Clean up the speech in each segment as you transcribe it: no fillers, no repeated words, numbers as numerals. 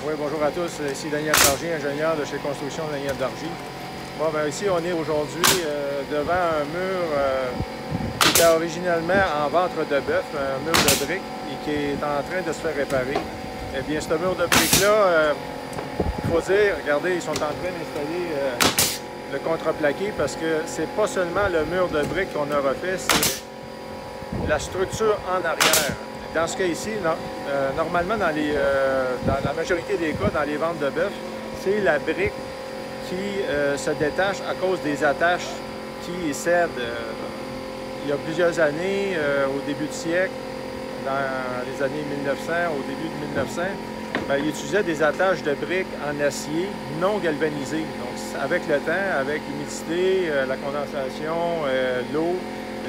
Oui, bonjour à tous. Ici Daniel Dargy, ingénieur de chez Construction Daniel Dargy. Bon, ben ici, on est aujourd'hui devant un mur qui était originellement en ventre de bœuf, un mur de briques, et qui est en train de se faire réparer. Eh bien, ce mur de briques-là, il faut dire, regardez, ils sont en train d'installer le contreplaqué parce que c'est pas seulement le mur de briques qu'on a refait, c'est la structure en arrière. Dans ce cas ici, normalement, dans la majorité des cas, dans les ventes de bœuf, c'est la brique qui se détache à cause des attaches qui cèdent. Il y a plusieurs années, au début du siècle, dans les années 1900, au début de 1900, bien, ils utilisaient des attaches de briques en acier non galvanisées. Donc, avec le temps, avec l'humidité, la condensation, l'eau,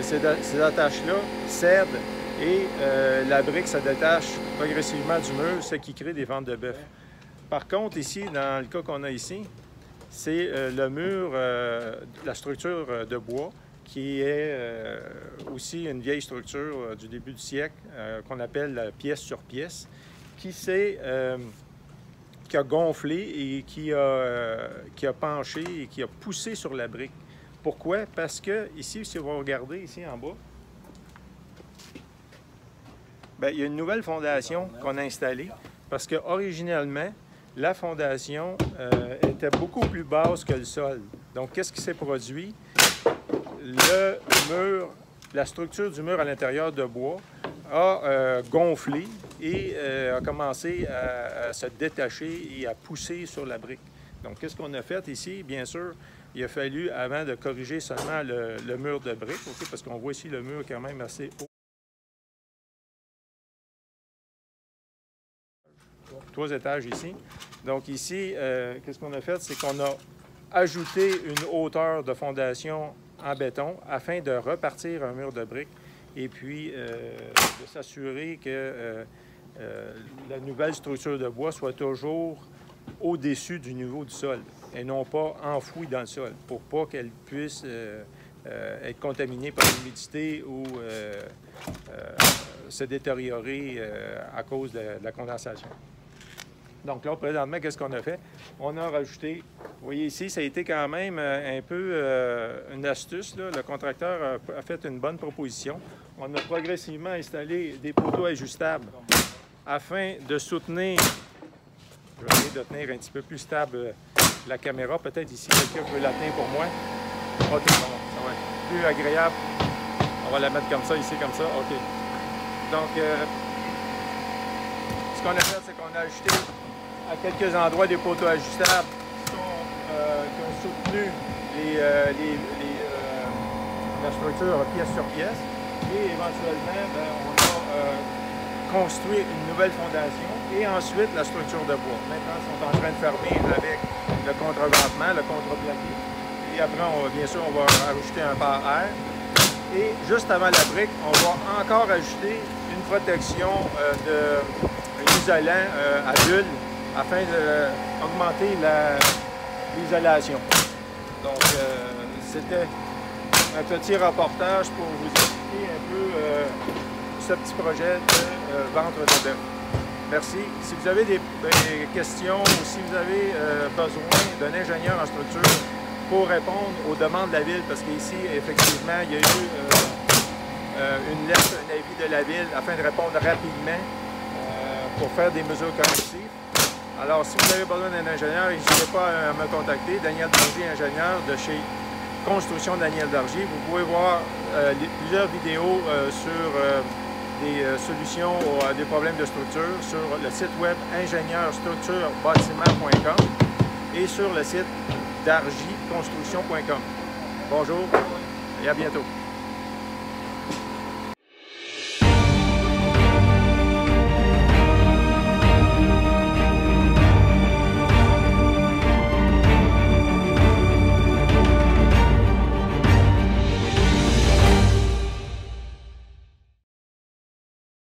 ces attaches-là cèdent et la brique se détache progressivement du mur, ce qui crée des ventes de bœuf. Par contre, ici, dans le cas qu'on a ici, c'est le mur, la structure de bois, qui est aussi une vieille structure du début du siècle, qu'on appelle la pièce sur pièce, qui a gonflé et qui a penché et qui a poussé sur la brique. Pourquoi? Parce que ici, si vous regardez ici en bas, bien, il y a une nouvelle fondation qu'on a installée parce qu'originalement, la fondation était beaucoup plus basse que le sol. Donc, qu'est-ce qui s'est produit? Le mur, la structure du mur à l'intérieur de bois a gonflé et a commencé à se détacher et à pousser sur la brique. Donc, qu'est-ce qu'on a fait ici? Bien sûr, il a fallu, avant de corriger seulement le mur de briques, okay, parce qu'on voit ici le mur quand même assez haut. 3 étages ici. Donc ici, qu'est-ce qu'on a fait? C'est qu'on a ajouté une hauteur de fondation en béton afin de repartir un mur de briques et puis de s'assurer que la nouvelle structure de bois soit toujours au-dessus du niveau du sol et non pas enfouie dans le sol pour pas qu'elle puisse être contaminée par l'humidité ou se détériorer à cause de la condensation. Donc là, présentement, qu'est-ce qu'on a fait? On a rajouté, vous voyez ici, ça a été quand même un peu une astuce, là. Le contracteur a fait une bonne proposition. On a progressivement installé des poteaux ajustables afin de soutenir, je vais essayer de tenir un petit peu plus stable la caméra. Peut-être ici, quelqu'un peut la tenir pour moi. OK, bon, ça va être plus agréable. On va la mettre comme ça, ici, comme ça. OK. Donc, ce qu'on a fait, c'est qu'on a ajouté à quelques endroits des poteaux ajustables qui ont soutenu la structure pièce sur pièce. Et éventuellement, bien, on a construit une nouvelle fondation et ensuite la structure de bois. Maintenant, ils sont en train de fermer avec le contreventement, le contreplaqué. Et après, bien sûr, on va ajouter un pare-air. Et juste avant la brique, on va encore ajouter une protection isolant à bulles afin d'augmenter l'isolation. Donc, c'était un petit reportage pour vous expliquer un peu ce petit projet de ventre de bœuf. Merci. Si vous avez des questions ou si vous avez besoin d'un ingénieur en structure pour répondre aux demandes de la ville, parce qu'ici, effectivement, il y a eu une lettre, un avis de la ville afin de répondre rapidement pour faire des mesures correctives. Alors, si vous avez besoin d'un ingénieur, n'hésitez pas à me contacter. Daniel Dargy, ingénieur de chez Construction Daniel Dargy. Vous pouvez voir plusieurs vidéos sur des solutions à des problèmes de structure sur le site web ingénieurstructurebâtiment.com et sur le site dargyconstruction.com. Bonjour et à bientôt.